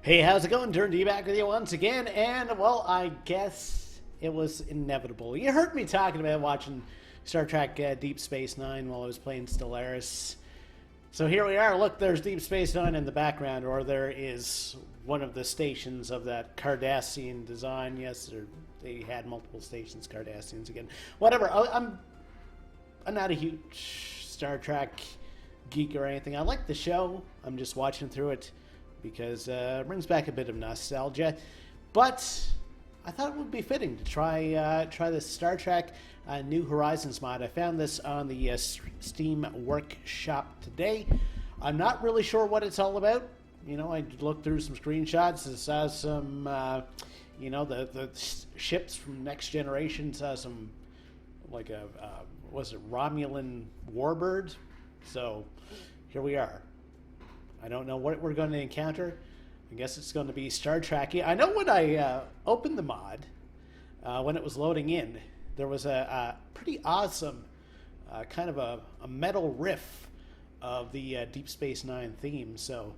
Hey, how's it going? Durinde back with you once again, and well, I guess it was inevitable. You heard me talking about watching Star Trek Deep Space Nine while I was playing Stellaris. So here we are. Look, there's Deep Space Nine in the background, or there is one of the stations of that Cardassian design. Yes, they had multiple stations, Cardassians again. Whatever. I'm not a huge Star Trek geek or anything. I like the show. I'm just watching through it because it brings back a bit of nostalgia. But I thought it would be fitting to try this Star Trek New Horizons mod. I found this on the Steam Workshop today. I'm not really sure what it's all about. You know, I looked through some screenshots and saw some, you know, the ships from Next Generation. Saw some, like was it Romulan warbird? So here we are. I don't know what we're going to encounter. I guess it's going to be Star Trek-y. I know when I opened the mod, when it was loading in, there was a pretty awesome kind of a metal riff of the Deep Space Nine theme. So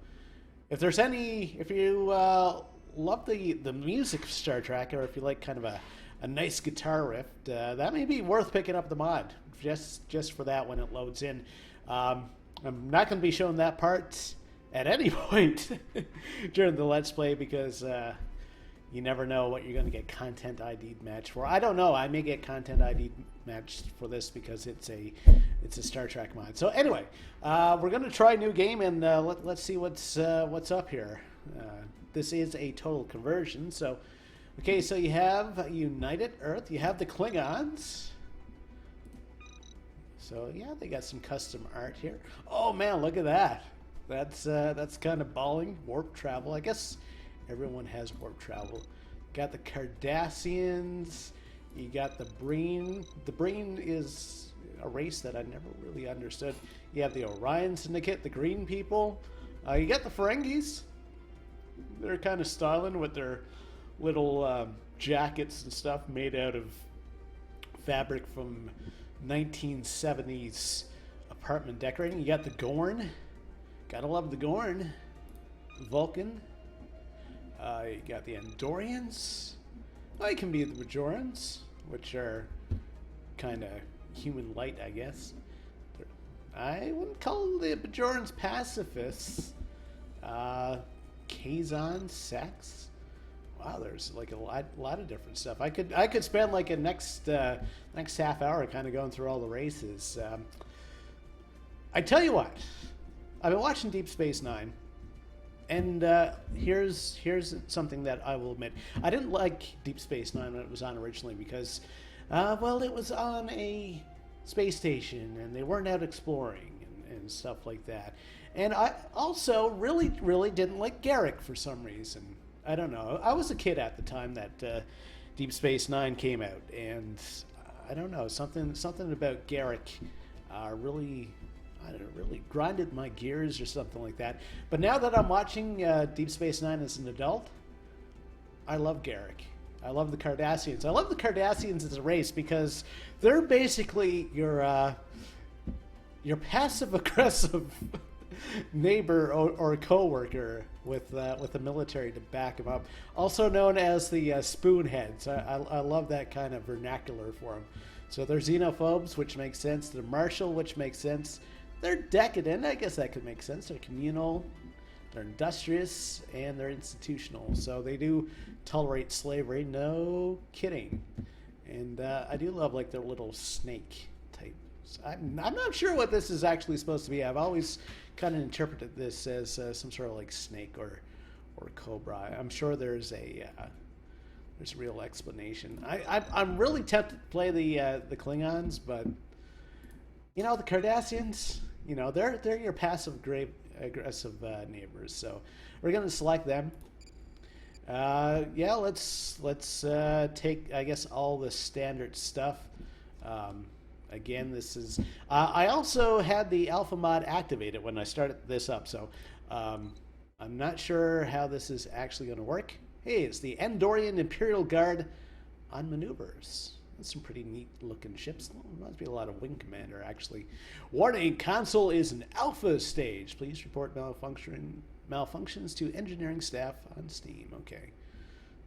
if there's if you love the music of Star Trek, or if you like kind of a nice guitar riff, that may be worth picking up the mod just for that when it loads in. I'm not going to be showing that part at any point during the Let's Play because you never know what you're going to get content ID matched for. I don't know. I may get content ID matched for this because it's a Star Trek mod. So anyway, we're going to try a new game and let's see what's up here. This is a total conversion. So okay, so you have United Earth. You have the Klingons. So yeah, they got some custom art here. Oh man, look at that. That's kind of balling. Warp travel. I guess everyone has warp travel. Got the Cardassians. You got the Breen. The Breen is a race that I never really understood. You have the Orion Syndicate, the Green people. You got the Ferengis. They're kind of styling with their little jackets and stuff made out of fabric from 1970s apartment decorating. You got the Gorn. Gotta love the Gorn. Vulcan. You got the Andorians. Well, it can be the Bajorans, which are kind of human light, I guess. I wouldn't call the Bajorans pacifists. Kazon sex. Wow, there's like a lot of different stuff. I could spend like a next half hour kind of going through all the races. I tell you what. I've been watching Deep Space Nine, and here's something that I will admit. I didn't like Deep Space Nine when it was on originally because, well, it was on a space station, and they weren't out exploring and stuff like that. And I also really didn't like Garrick for some reason. I don't know. I was a kid at the time that Deep Space Nine came out, and I don't know, something about Garrick really grinded my gears or something like that. But now that I'm watching Deep Space Nine as an adult, I love Garrick. I love the Cardassians. I love the Cardassians as a race because they're basically your passive-aggressive neighbor or co-worker with the military to back them up. Also known as the Spoonheads. I love that kind of vernacular for them. So they're xenophobes, which makes sense. They're martial, which makes sense. They're decadent. I guess that could make sense. They're communal, they're industrious, and they're institutional. So they do tolerate slavery. No kidding. And I do love like their little snake type. I'm not sure what this is actually supposed to be. I've always kind of interpreted this as some sort of like snake or cobra. I'm sure there's a real explanation. I'm really tempted to play the Klingons, but you know the Cardassians. You know they're your passive aggressive neighbors. So we're gonna select them. Yeah, let's take I guess all the standard stuff. Again, this is I also had the alpha mod activated when I started this up, so I'm not sure how this is actually going to work. Hey, it's the Andorian Imperial Guard on maneuvers. That's some pretty neat looking ships. Reminds me a lot of Wing Commander, actually. Warning, console is an alpha stage. Please report malfunctioning malfunctions to engineering staff on Steam. Okay.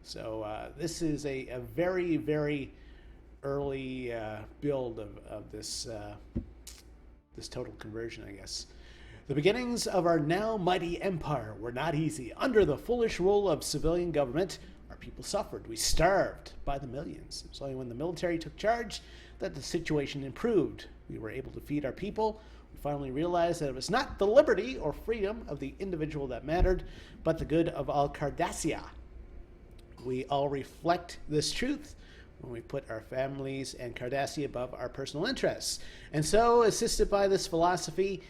So this is a very, very early build of this this total conversion, I guess. The beginnings of our now mighty empire were not easy. Under the foolish rule of civilian government, our people suffered. We starved by the millions. It was only when the military took charge that the situation improved. We were able to feed our people. We finally realized that it was not the liberty or freedom of the individual that mattered, but the good of all Cardassia. We all reflect this truth when we put our families and Cardassia above our personal interests. And so, assisted by this philosophy,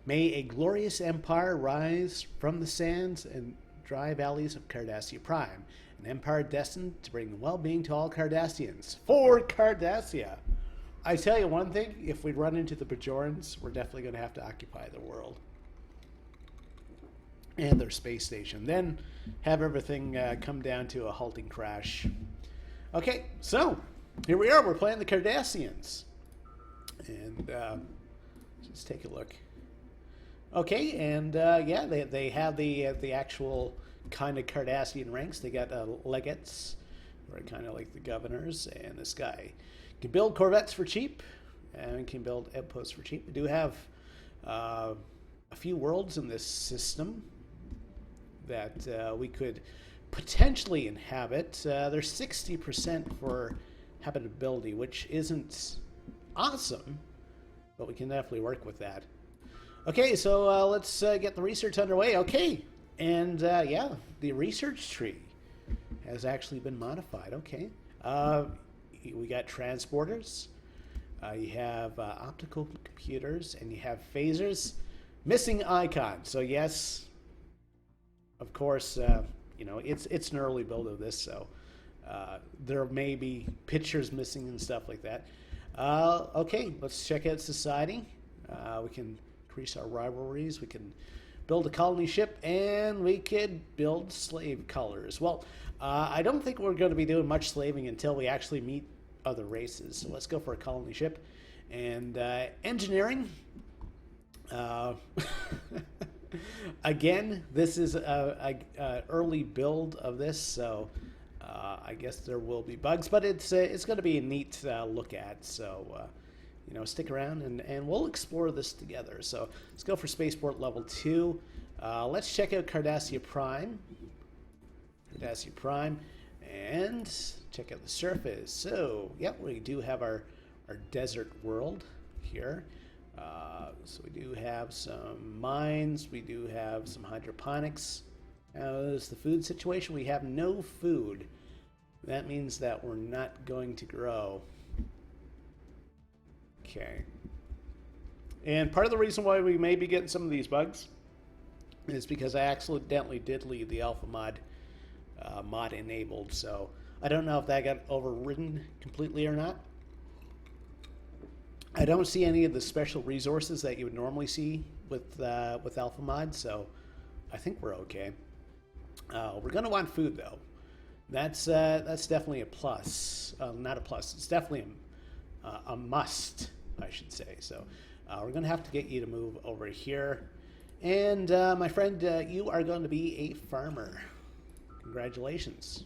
may a glorious empire rise from the sands and dry valleys of Cardassia Prime, an empire destined to bring well-being to all Cardassians. For Cardassia! I tell you one thing, if we run into the Bajorans, we're definitely going to have to occupy the world. And their space station. Then have everything come down to a halting crash. Okay, so here we are. We're playing the Cardassians. And let's take a look. Okay, and yeah, they have the actual kind of Cardassian ranks. They got legates, or kind of like the governors, and this guy can build corvettes for cheap, and can build outposts for cheap. We do have a few worlds in this system that we could potentially inhabit. There's 60% for habitability, which isn't awesome, but we can definitely work with that. Okay, so let's get the research underway. Okay, and yeah, the research tree has actually been modified. Okay, we got transporters, you have optical computers, and you have phasers. Missing icon. So yes, of course, you know, it's an early build of this, so there may be pictures missing and stuff like that. Okay, let's check out society. We can increase our rivalries. We can build a colony ship, and we could build slave colors. Well, I don't think we're going to be doing much slaving until we actually meet other races. So let's go for a colony ship. And engineering. Again, this is a early build of this, so I guess there will be bugs, but it's going to be a neat look at. So you know, stick around and we'll explore this together. So let's go for spaceport level 2. Let's check out Cardassia Prime. Cardassia Prime, and check out the surface. So yeah, we do have our desert world here. So we do have some mines, we do have some hydroponics. How's the food situation? We have no food. That means that we're not going to grow. Okay. And part of the reason why we may be getting some of these bugs is because I accidentally did leave the alpha mod enabled. So I don't know if that got overridden completely or not. I don't see any of the special resources that you would normally see with alpha mod, so I think we're okay. We're going to want food, though. That's definitely a plus. Not a plus. It's definitely a must, I should say. So we're going to have to get you to move over here. And my friend, you are going to be a farmer. Congratulations.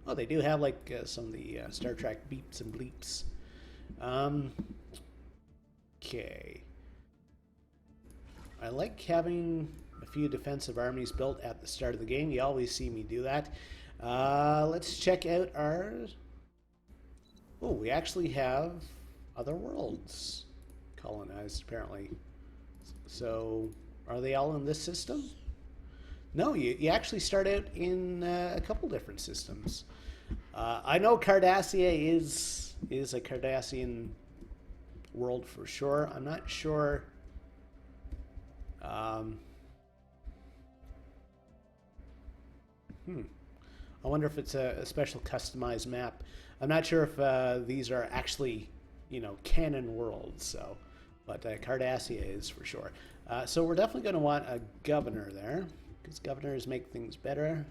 Oh, they do have like some of the Star Trek beeps and bleeps. Okay. I like having a few defensive armies built at the start of the game. You always see me do that. Let's check out our... Oh, we actually have other worlds colonized, apparently. So, are they all in this system? No, you actually start out in a couple different systems. I know Cardassia is a Cardassian world for sure. I'm not sure. I wonder if it's a special customized map. I'm not sure if these are actually, you know, canon worlds. So, but Cardassia is for sure. So we're definitely going to want a governor there, because governors make things better.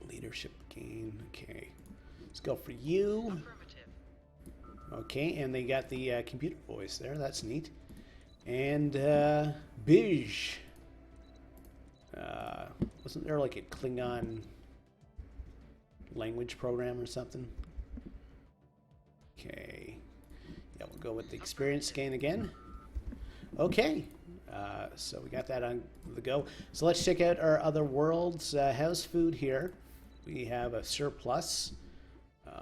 Leadership gain. Okay, let's go for you. Okay, and they got the computer voice there. That's neat. And Bij. Wasn't there like a Klingon language program or something? Okay. Yeah, we'll go with the experience gain again. Okay. So we got that on the go. So let's check out our other worlds. How's food here? We have a surplus.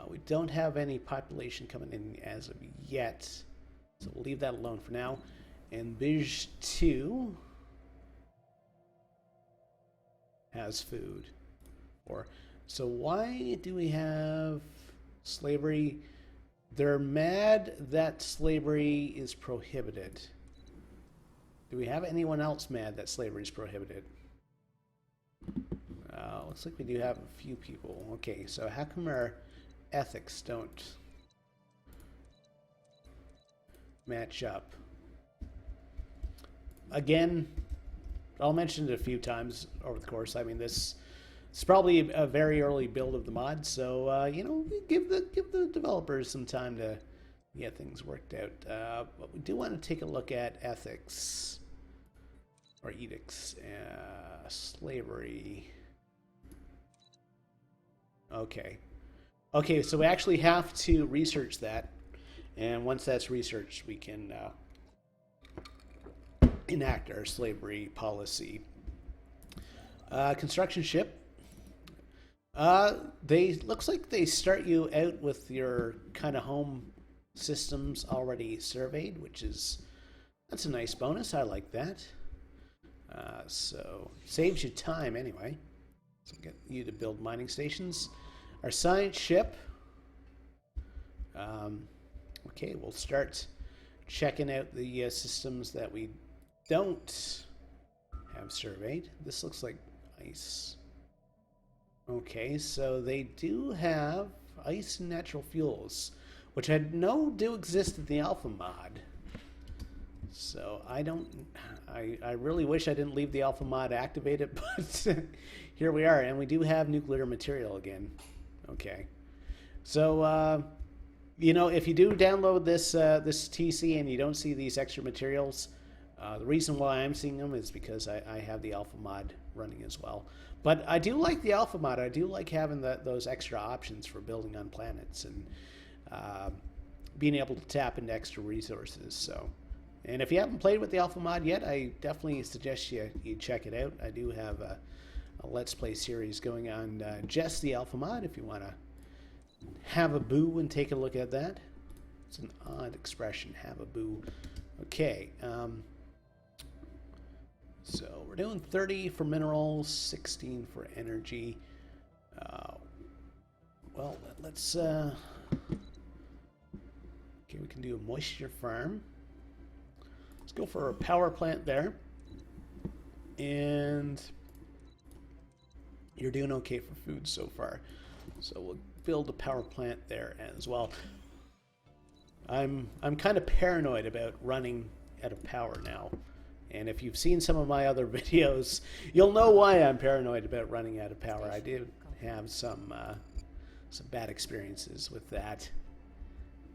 We don't have any population coming in as of yet. So we'll leave that alone for now. And Bij 2 has food. So why do we have slavery? They're mad that slavery is prohibited. Do we have anyone else mad that slavery is prohibited? Looks like we do have a few people. Okay, so how come our ethics don't match up? Again, I'll mention it a few times over the course. I mean, this is probably a very early build of the mod, so you know, give the developers some time to get things worked out. But we do want to take a look at ethics or edicts, slavery. Okay, so we actually have to research that, and once that's researched, we can enact our slavery policy. Construction ship. Looks like they start you out with your kind of home systems already surveyed, that's a nice bonus. I like that. So saves you time anyway. So get you to build mining stations. Our science ship. Okay, we'll start checking out the systems that we don't have surveyed. This looks like ice. Okay, so they do have ice and natural fuels, which I know do exist in the alpha mod. So I really wish I didn't leave the alpha mod activated, but here we are, and we do have nuclear material again. Okay, so you know, if you do download this TC and you don't see these extra materials, the reason why I'm seeing them is because I have the alpha mod running as well. But I do like the alpha mod. I do like having those extra options for building on planets and being able to tap into extra resources. So, and if you haven't played with the alpha mod yet, I definitely suggest you check it out. I do have a Let's Play series going on just the alpha mod if you want to have a boo and take a look at that. It's an odd expression, have a boo. Okay, so we're doing 30 for minerals, 16 for energy. Well, let's okay, we can do a moisture farm. Let's go for a power plant there. And you're doing okay for food so far. So we'll build a power plant there as well. I'm kind of paranoid about running out of power now. And if you've seen some of my other videos, you'll know why I'm paranoid about running out of power. I did have some bad experiences with that.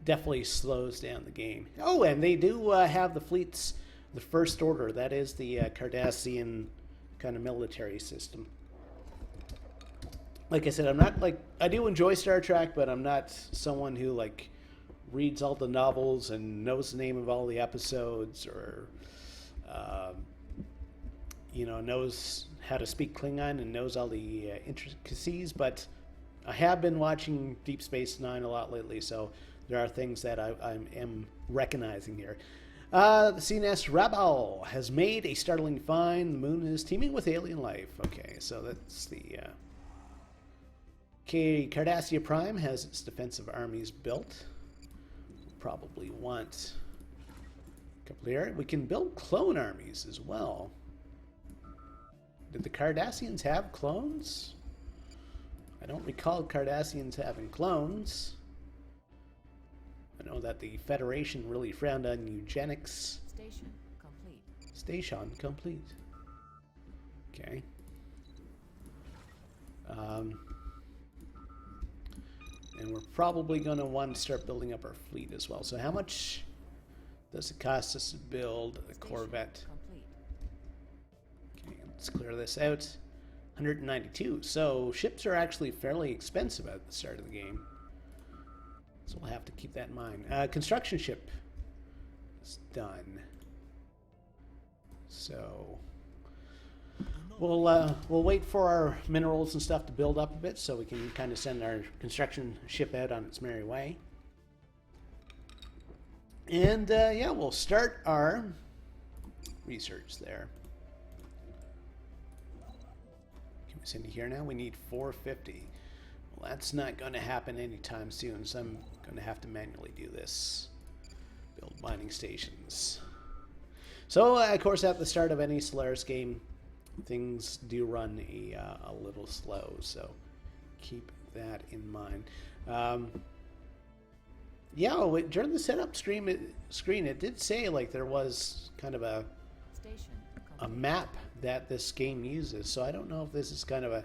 Definitely slows down the game. Oh, and they do have the fleets, the First Order. That is the Cardassian kind of military system. Like I said, I'm not I do enjoy Star Trek, but I'm not someone who reads all the novels and knows the name of all the episodes, or you know, knows how to speak Klingon and knows all the intricacies. But I have been watching Deep Space Nine a lot lately, so there are things that I am recognizing here. The CNS Rabal has made a startling find. The moon is teeming with alien life. Okay, so that's the... Okay, Cardassia Prime has its defensive armies built. Probably want a couple here. We can build clone armies as well. Did the Cardassians have clones? I don't recall Cardassians having clones. I know that the Federation really frowned on eugenics. Station complete. Station complete. Okay. And we're probably going to want to start building up our fleet as well. So how much does it cost us to build a Corvette? Complete. Okay, Let's clear this out. 192. So ships are actually fairly expensive at the start of the game. So we'll have to keep that in mind. Construction ship is done. So we'll wait for our minerals and stuff to build up a bit so we can kind of send our construction ship out on its merry way. And yeah, we'll start our research there. Can we send it here now? We need 450. Well, that's not going to happen anytime soon, so I'm going to have to manually do this. Build mining stations. So, of course, at the start of any Stellaris game, things do run a little slow, so keep that in mind. Yeah, during the setup screen, it did say like there was kind of a map that this game uses. So I don't know if this is kind of a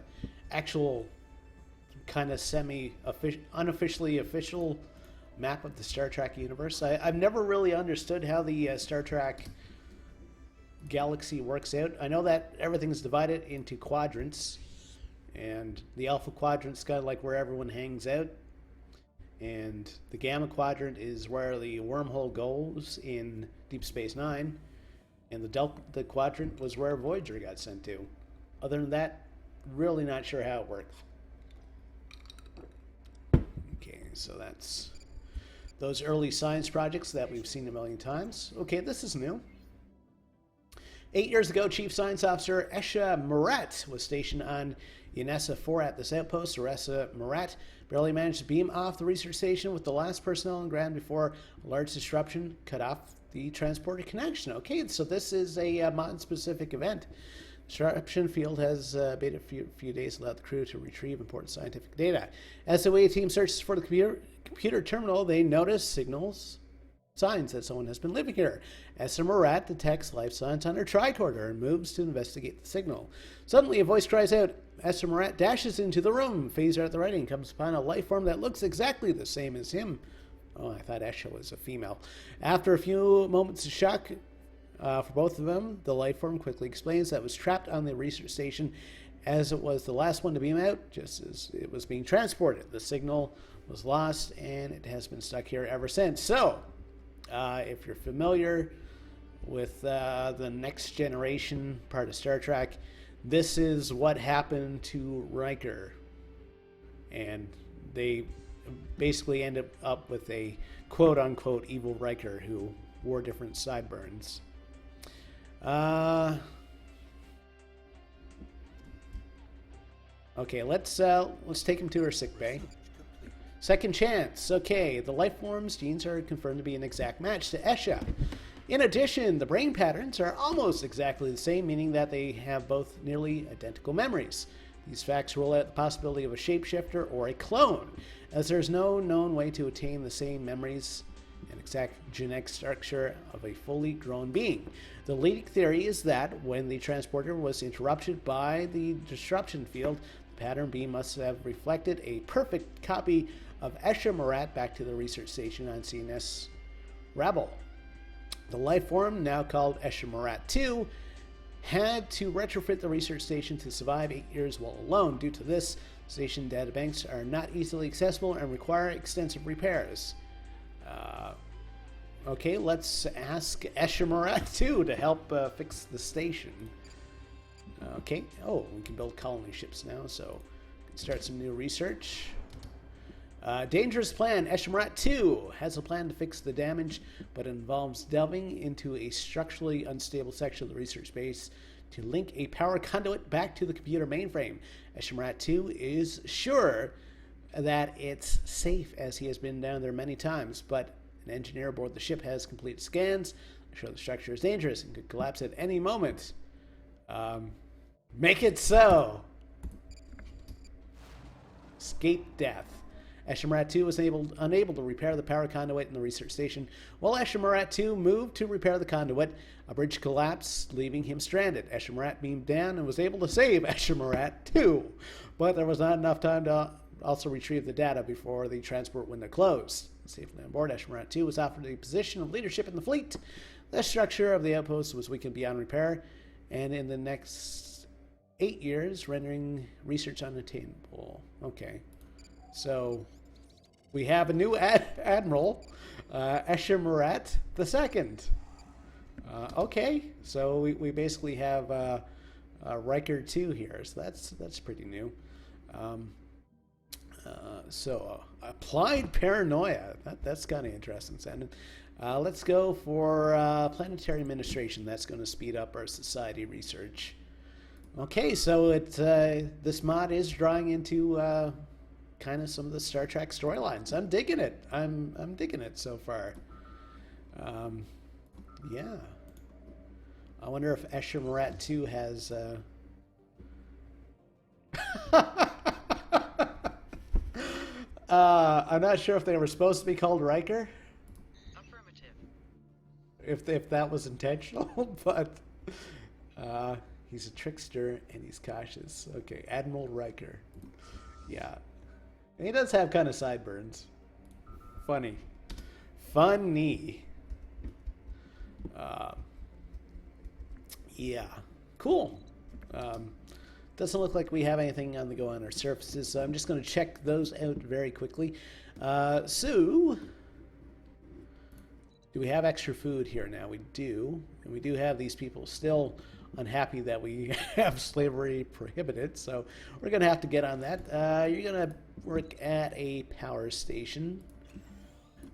actual kind of unofficially official map of the Star Trek universe. I've never really understood how the Star Trek galaxy works out. I know that everything's divided into quadrants, and the Alpha Quadrant's kind of like where everyone hangs out, and the Gamma Quadrant is where the wormhole goes in Deep Space Nine, and the Delta Quadrant was where Voyager got sent to. Other than that, really not sure how it works. Okay, so that's those early science projects that we've seen a million times. Okay, this is new. 8 years ago, Chief Science Officer Esha Murat was stationed on Yanessa 4 at this outpost. Esha Murat barely managed to beam off the research station with the last personnel on ground before a large disruption cut off the transporter connection. Okay, so this is a mod-specific event. The disruption field has been a few days, allowed the crew to retrieve important scientific data. As the away team searches for the computer terminal, they notice signs that someone has been living here. Esha Murat detects life signs on her tricorder and moves to investigate the signal. Suddenly, a voice cries out. Esha Murat dashes into the room. Phaser at the right and comes upon a life form that looks exactly the same as him. Oh, I thought Esha was a female. After a few moments of shock for both of them, the life form quickly explains that it was trapped on the research station as it was the last one to beam out, just as it was being transported. The signal was lost, and it has been stuck here ever since. So, if you're familiar with the Next Generation part of Star Trek, this is what happened to Riker. And they basically ended up with a quote-unquote evil Riker who wore different sideburns. Okay, let's take him to her sick bay. Second chance. Okay, the life form's genes are confirmed to be an exact match to Esha. In addition, the brain patterns are almost exactly the same, meaning that they have both nearly identical memories. These facts rule out the possibility of a shapeshifter or a clone, as there's no known way to attain the same memories and exact genetic structure of a fully grown being. The leading theory is that when the transporter was interrupted by the disruption field, the pattern beam must have reflected a perfect copy of Esha Murat back to the research station on CNS Rebel. The life form, now called Esha Murat 2, had to retrofit the research station to survive 8 years while alone. Due to this, station databanks are not easily accessible and require extensive repairs. Okay, let's ask Esha Murat 2 to help fix the station. Okay, oh, we can build colony ships now, so we can start some new research. Dangerous plan. Esha Murat 2 has a plan to fix the damage, but involves delving into a structurally unstable section of the research base to link a power conduit back to the computer mainframe. Esha Murat 2 is sure that it's safe, as he has been down there many times, but an engineer aboard the ship has completed scans that show the structure is dangerous and could collapse at any moment. Make it so. Escape death. Esha Murat 2 was unable to repair the power conduit in the research station. While Esha Murat 2 moved to repair the conduit, a bridge collapsed, leaving him stranded. Esha Murat beamed down and was able to save Esha Murat 2, but there was not enough time to also retrieve the data before the transport window closed. Safely on board, Esha Murat 2 was offered a position of leadership in the fleet. The structure of the outpost was weakened beyond repair, and in the next 8 years, rendering research unattainable. Okay. So we have a new admiral, Escher Murat II. Okay, so we basically have Riker 2 here, so that's pretty new. Applied paranoia. That's kind of interesting sounding. Let's go for planetary administration. That's going to speed up our society research. Okay, so this mod is drawing into kind of some of the Star Trek storylines. I'm digging it. I'm digging it so far. Yeah. I wonder if Escher Murat 2 has. I'm not sure if they were supposed to be called Riker. Affirmative. If that was intentional, but he's a trickster and he's cautious. Okay, Admiral Riker. Yeah, and he does have kind of sideburns. Funny. Yeah, cool. Doesn't look like we have anything on the go on our surfaces, so I'm just going to check those out very quickly. So, do we have extra food here now? We do, and we do have these people still unhappy that we have slavery prohibited, so we're going to have to get on that. You're going to work at a power station.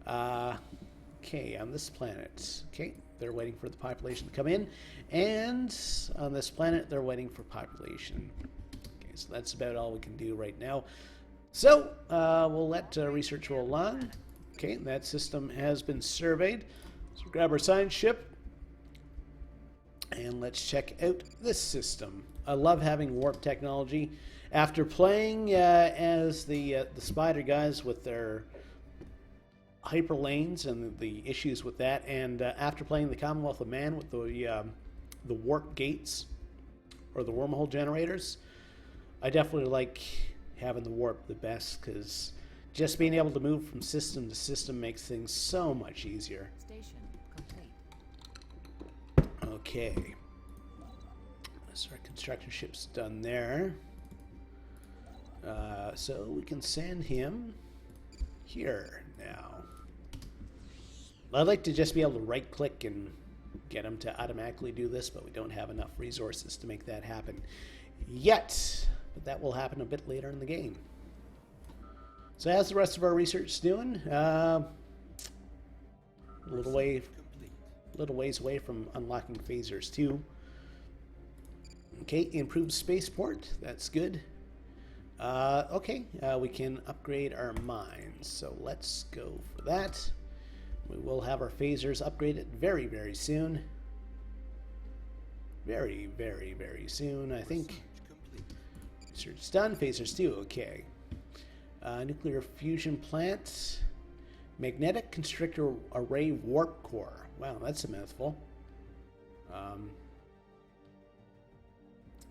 Okay, on this planet. Okay, they're waiting for the population to come in, and on this planet they're waiting for population. Okay, so that's about all we can do right now. So we'll let research roll along. Okay, that system has been surveyed. So grab our science ship and let's check out this system. I love having warp technology. After playing as the spider guys with their hyperlanes and the issues with that, and after playing the Commonwealth of Man with the warp gates or the wormhole generators, I definitely like having the warp the best, because just being able to move from system to system makes things so much easier. Station complete. Okay, so our construction ship's done there. So we can send him here now. I'd like to just be able to right click and get him to automatically do this, but we don't have enough resources to make that happen yet. But that will happen a bit later in the game. So how's the rest of our research doing? A little ways away from unlocking phasers too. Okay, improved spaceport. That's good. Okay, we can upgrade our mines. So let's go for that. We will have our phasers upgraded very, very soon. Very, very, very soon, I think. Research done. Phasers too. Okay. Nuclear fusion plant. Magnetic constrictor array warp core. Wow, that's a mouthful.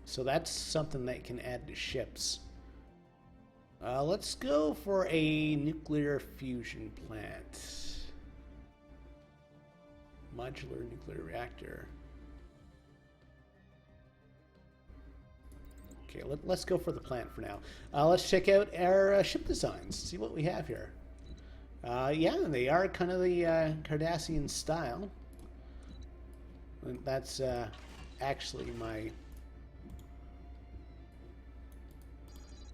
So that's something that can add to ships. Let's go for a nuclear fusion plant. Modular nuclear reactor. Okay, let's go for the plant for now. Let's check out our ship designs, see what we have here. Yeah, they are kind of the Cardassian style. That's actually my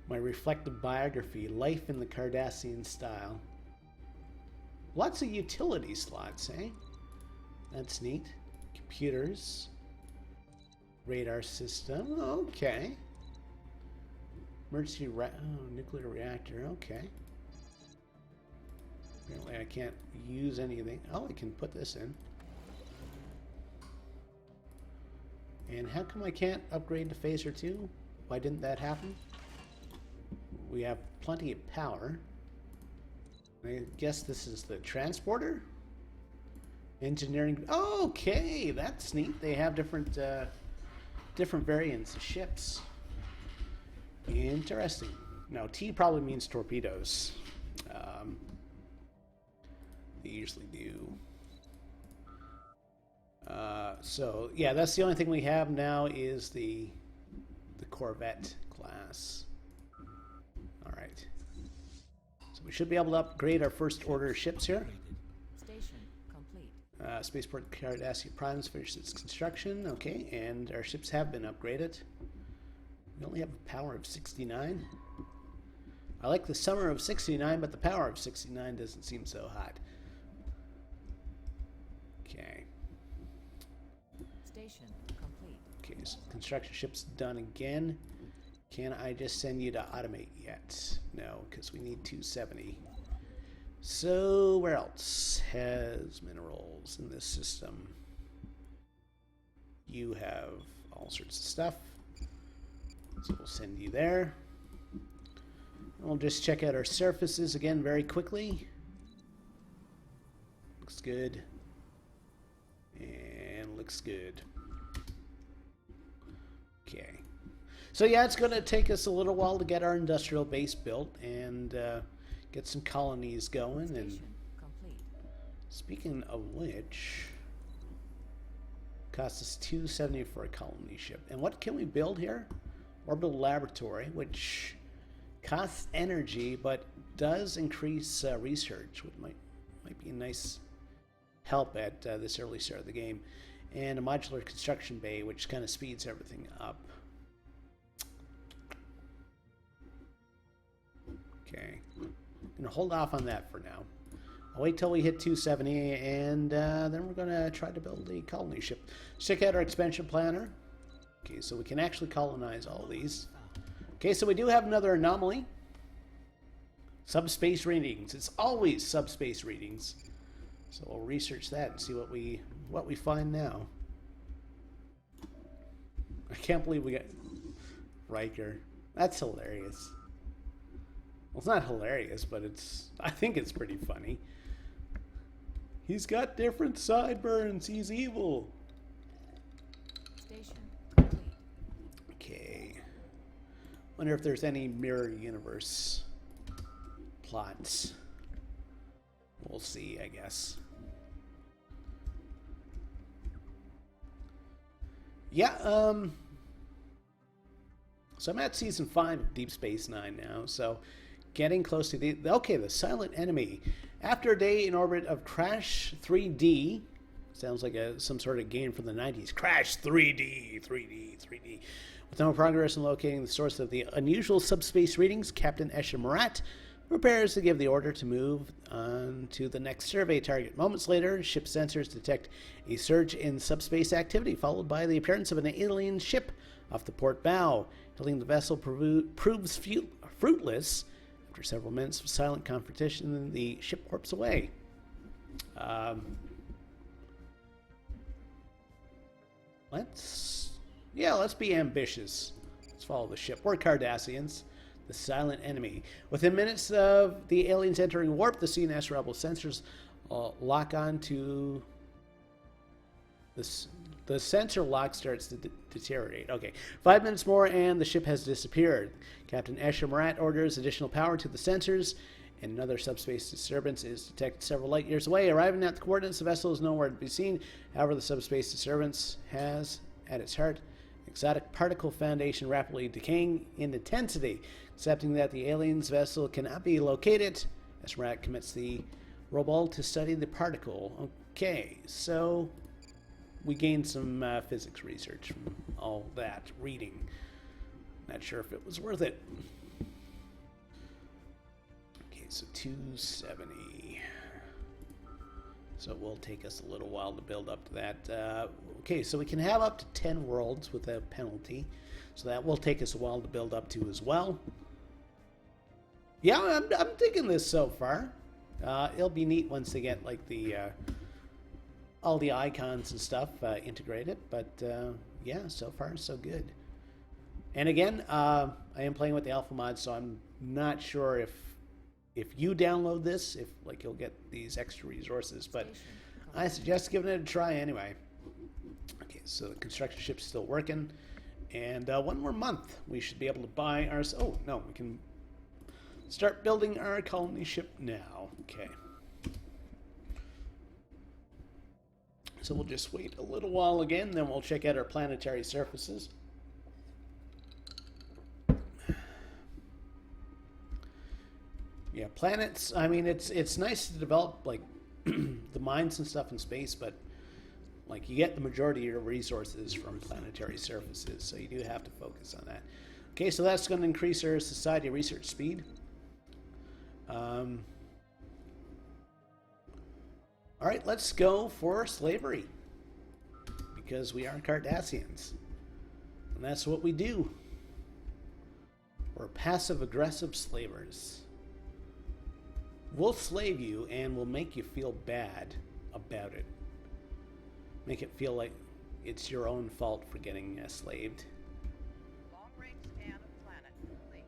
reflective biography, Life in the Cardassian Style. Lots of utility slots, eh? That's neat. Computers. Radar system. Okay. Emergency nuclear reactor. Okay. Apparently I can't use anything. Oh, I can put this in. And how come I can't upgrade to Phaser 2? Why didn't that happen? We have plenty of power. I guess this is the transporter? Engineering. Okay, that's neat. They have different variants of ships. Interesting. Now, T probably means torpedoes. They usually do. So, yeah, that's the only thing we have now is the Corvette class. All right. So we should be able to upgrade our first order ships here. Station complete. Spaceport Cardassia Primes finished its construction. Okay, and our ships have been upgraded. We only have a power of 69. I like the summer of 69, but the power of 69 doesn't seem so hot. Okay. Station complete. Okay, so construction ship's done again. Can I just send you to automate yet? No, because we need 270. So where else has minerals in this system? You have all sorts of stuff. So we'll send you there. We'll just check out our surfaces again very quickly. Looks good. And looks good. Okay. So yeah, it's going to take us a little while to get our industrial base built and get some colonies going. And speaking of which, costs us 270 for a colony ship. And what can we build here? Orbital laboratory, which costs energy but does increase research, which might be a nice help at this early start of the game. And a modular construction bay, which kind of speeds everything up. Okay, I'm gonna hold off on that for now. I'll wait till we hit 270, and then we're gonna try to build a colony ship. Check out our expansion planner. Okay, so we can actually colonize all these. Okay, so we do have another anomaly. Subspace readings. It's always subspace readings. So we'll research that and see what we find now. I can't believe we got Riker. That's hilarious. Well, it's not hilarious, but I think it's pretty funny. He's got different sideburns. He's evil. Station. Okay. Wonder if there's any mirror universe plots. We'll see, I guess. Yeah, so I'm at season 5 of Deep Space Nine now, so getting close to the silent enemy. After a day in orbit of Crash 3D, sounds like some sort of game from the 90s. Crash 3D. With no progress in locating the source of the unusual subspace readings, Captain Escher Murat prepares to give the order to move on to the next survey target. Moments later, ship sensors detect a surge in subspace activity, followed by the appearance of an alien ship off the port bow. Hailing the vessel proves fruitless. After several minutes of silent confrontation, the ship warps away. Let's be ambitious. Let's follow the ship. We're Cardassians. The silent enemy. Within minutes of the aliens entering warp, the CNS rebel sensors lock on to this. The sensor lock starts to deteriorate. Okay, 5 minutes more and the ship has disappeared. Captain Escher Murat orders additional power to the sensors, and another subspace disturbance is detected several light years away. Arriving at the coordinates, the vessel is nowhere to be seen. However, the subspace disturbance has at its heart exotic particle foundation rapidly decaying in intensity. Accepting that the alien's vessel cannot be located, Escher commits the robot to study the particle. Okay, so we gained some physics research from all that reading. Not sure if it was worth it. Okay, so 270. So it will take us a little while to build up to that. Okay, so we can have up to 10 worlds without penalty. So that will take us a while to build up to as well. Yeah, I'm digging this so far. It'll be neat once they get like the all the icons and stuff integrated. But yeah, so far so good. And again, I am playing with the alpha mod, so I'm not sure if you download this, if like you'll get these extra resources. But I suggest giving it a try anyway. Okay, so the construction ship's still working, and 1 more month we should be able to buy our. Oh no, we can start building our colony ship now. Okay. So we'll just wait a little while again, then we'll check out our planetary surfaces. Yeah, planets. I mean, it's nice to develop like the mines and stuff in space, but like you get the majority of your resources from planetary surfaces, so you do have to focus on that. Okay, so that's going to increase our society research speed. All right, let's go for slavery because we are Cardassians, and that's what we do. We're passive-aggressive slavers. We'll slave you and we'll make you feel bad about it. Make it feel like it's your own fault for getting slaved. Long-range scan of planet complete.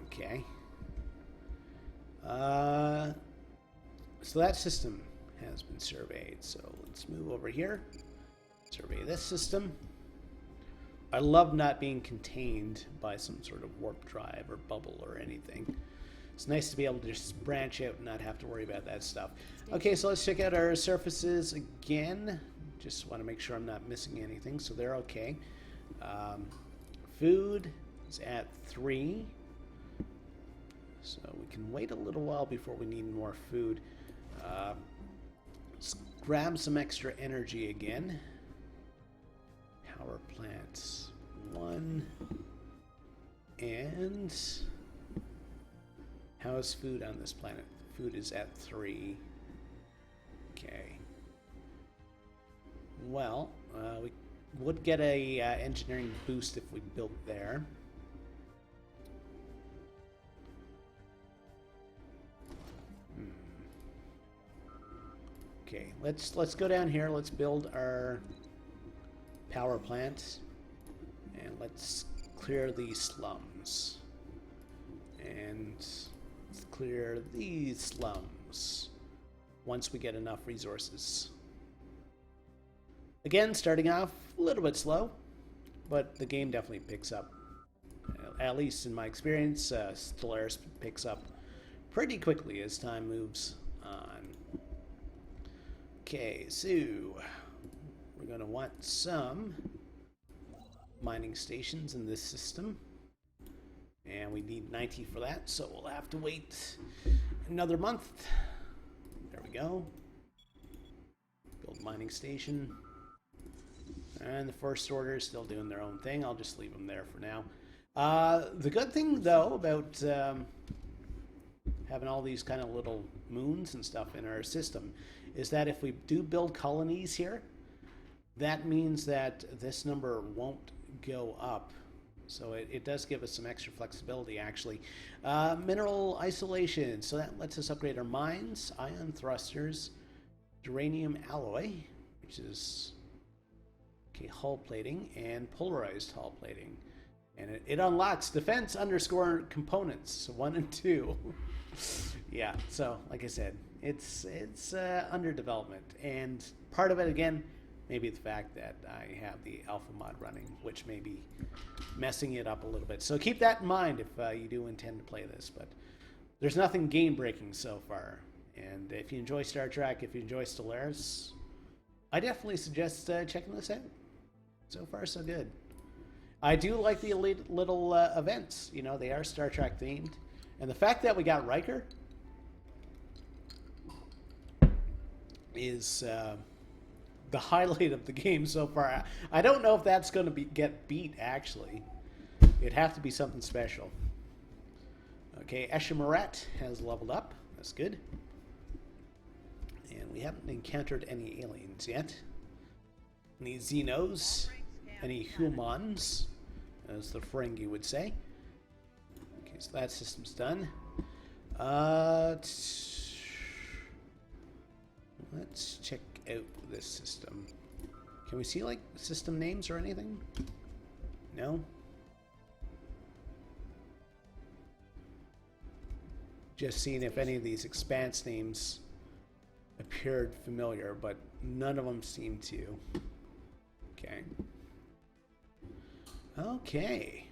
Okay. So that system has been surveyed. So let's move over here. Survey this system. I love not being contained by some sort of warp drive or bubble or anything. It's nice to be able to just branch out and not have to worry about that stuff. Okay, so let's check out our surfaces again. Just want to make sure I'm not missing anything, so they're okay. Food is at 3. So we can wait a little while before we need more food. Let's grab some extra energy again. Power plants 1. And how is food on this planet? Food is at 3. Okay. Well, we would get a engineering boost if we built there. Okay, let's go down here. Let's build our power plant, and let's clear these slums, and let's clear these slums once we get enough resources. Again, starting off a little bit slow, but the game definitely picks up. At least in my experience, Stellaris picks up pretty quickly as time moves on. Okay, so we're going to want some mining stations in this system, and we need 90 for that, so we'll have to wait another month. There we go. Build mining station. And the First Order is still doing their own thing. I'll just leave them there for now. The good thing, though, about having all these kind of little moons and stuff in our system is that if we do build colonies here, that means that this number won't go up. So it does give us some extra flexibility, actually. Mineral isolation. So that lets us upgrade our mines, ion thrusters, duranium alloy, which is... okay, hull plating, and polarized hull plating. And it unlocks defense underscore components 1 and 2. Yeah, so like I said, it's under development. And part of it, again, maybe the fact that I have the alpha mod running, which may be messing it up a little bit. So keep that in mind if you do intend to play this. But there's nothing game-breaking so far. And if you enjoy Star Trek, if you enjoy Stellaris, I definitely suggest checking this out. So far, so good. I do like the elite little events. You know, they are Star Trek themed. And the fact that we got Riker is the highlight of the game so far. I don't know if that's going to get beat, actually. It'd have to be something special. Okay, Eshimaret has leveled up. That's good. And we haven't encountered any aliens yet. Any Xenos, any humans, as the Ferengi would say. Okay, so that system's done. Let's check out this system. Can we see, like, system names or anything? No? Just seeing if any of these expanse names appeared familiar, but none of them seem to. Okay. Okay.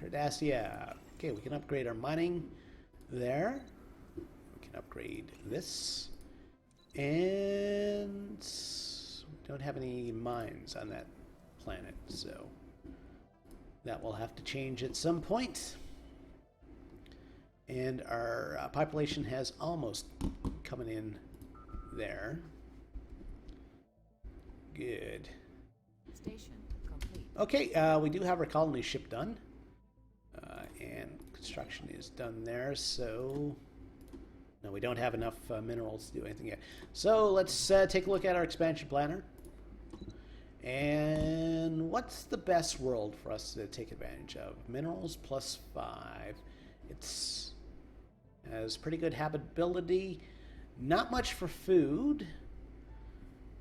Cardassia. Okay, we can upgrade our mining there. We can upgrade this. And we don't have any mines on that planet, so that will have to change at some point. And our population has almost coming in there. Good. Station complete. Okay, we do have our colony ship done. And construction is done there, so... No, we don't have enough minerals to do anything yet. So let's take a look at our expansion planner. And what's the best world for us to take advantage of? Minerals plus 5. It's has pretty good habitability. Not much for food.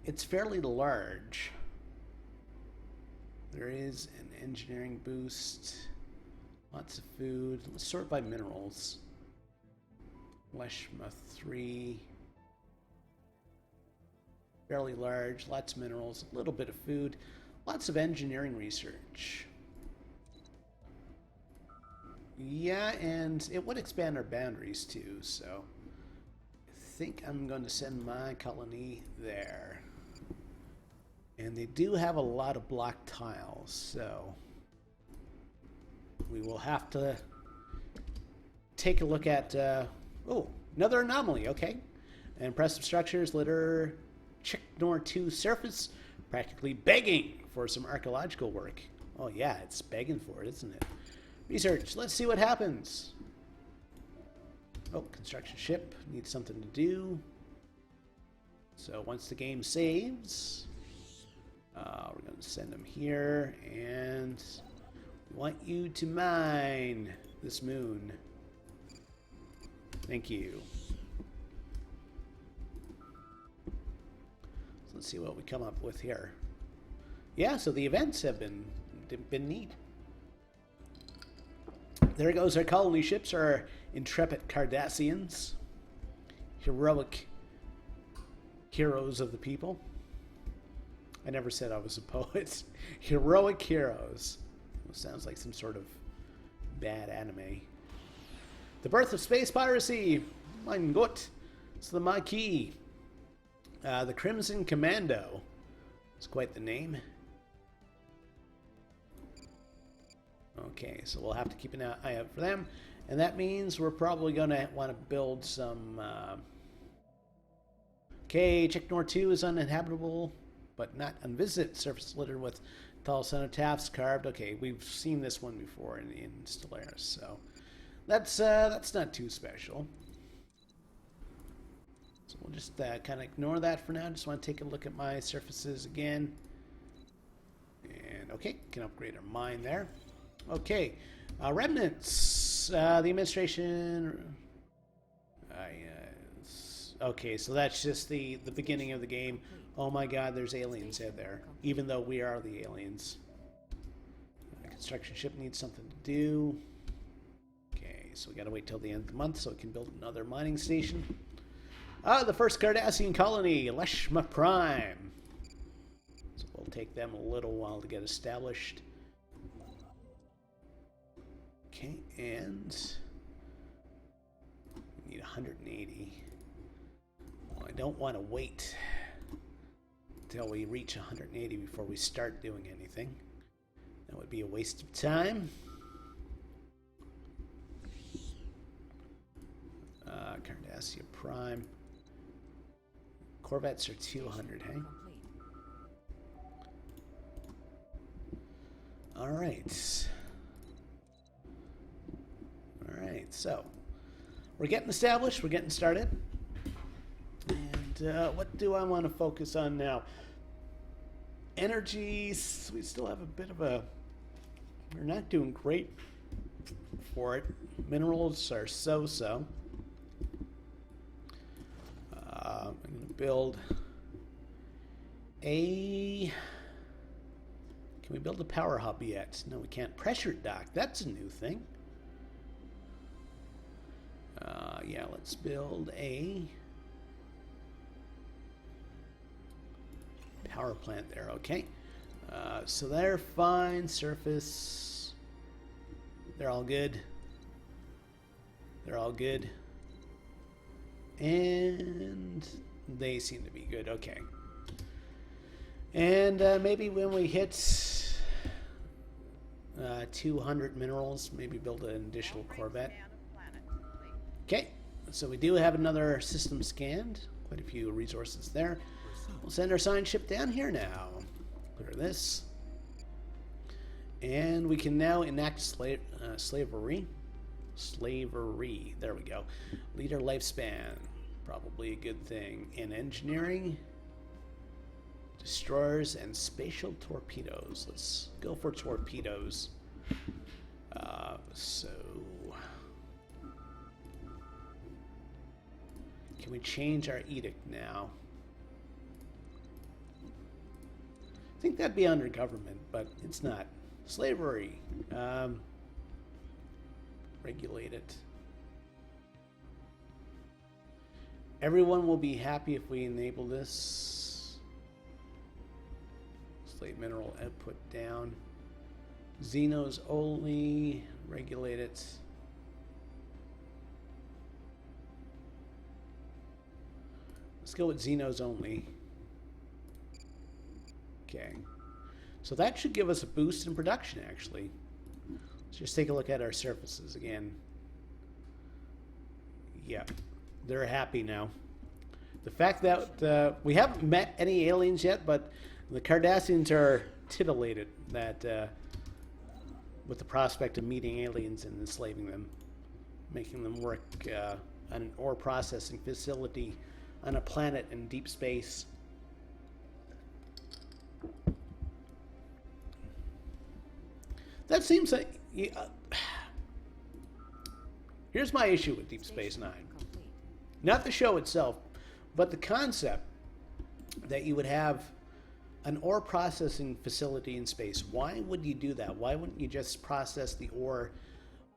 It's fairly large. There is an engineering boost. Lots of food. Let's sort by minerals. Leshma 3. Fairly large. Lots of minerals. A little bit of food. Lots of engineering research. Yeah, and it would expand our boundaries too, so I think I'm going to send my colony there. And they do have a lot of block tiles, so we will have to take a look at... oh, another anomaly, okay. Impressive structures, litter, Chicknor 2 surface, practically begging for some archaeological work. Oh yeah, it's begging for it, isn't it? Research, let's see what happens. Oh, construction ship, needs something to do. So once the game saves, we're going to send them here, and we want you to mine this moon. Thank you. So let's see what we come up with here. Yeah, so the events have been neat. There goes our colony ships, our intrepid Cardassians. Heroic heroes of the people. I never said I was a poet. Heroic heroes. It sounds like some sort of bad anime. The birth of space piracy. Mein Gott. It's the Maquis. The Crimson Commando. It's quite the name. Okay, so we'll have to keep an eye out for them. And that means we're probably going to want to build some... Okay, Chicknor 2 is uninhabitable, but not unvisited. Surface littered with tall cenotaphs carved. Okay, we've seen this one before in Stellaris, so that's not too special. So we'll just kind of ignore that for now. Just want to take a look at my surfaces again. And okay, can upgrade our mine there. Okay, remnants. The administration. Okay, so that's just the beginning of the game. Oh my God, there's aliens out there. Even though we are the aliens. Construction ship needs something to do. Okay, so we gotta wait till the end of the month so we can build another mining station. The first Cardassian colony, Leshma Prime. So we'll take them a little while to get established. Okay, and we need 180. Well, I don't want to wait until we reach 180 before we start doing anything. That would be a waste of time. Cardassia Prime. Corvettes are 200, hey? Alright. Alright, so we're getting established, we're getting started. And what do I want to focus on now? Energy, we still have a bit of a... We're not doing great for it. Minerals are so-so. I'm going to build a... Can we build a power hub yet? No, we can't. Pressure dock, that's a new thing. Yeah, let's build a power plant there, okay. So they're fine. Surface, they're all good. They're all good. And they seem to be good, okay. And maybe when we hit 200 minerals, maybe build an additional Corvette. Okay, so we do have another system scanned. Quite a few resources there. We'll send our science ship down here now. Clear this. And we can now enact slavery. Slavery. There we go. Leader lifespan. Probably a good thing. In engineering, destroyers and spatial torpedoes. Let's go for torpedoes. So can we change our edict now? I think that'd be under government, but it's not. Slavery. Regulate it. Everyone will be happy if we enable this. Slate mineral output down. Xenos only. Regulate it. Let's go with Xenos only. Okay. So that should give us a boost in production, actually. Let's just take a look at our surfaces again. Yeah, they're happy now. The fact that we haven't met any aliens yet, but the Cardassians are titillated that with the prospect of meeting aliens and enslaving them, making them work on an ore processing facility on a planet in deep space. That seems like... here's my issue with Deep Space Nine. Not the show itself, but the concept that you would have an ore processing facility in space. Why would you do that? Why wouldn't you just process the ore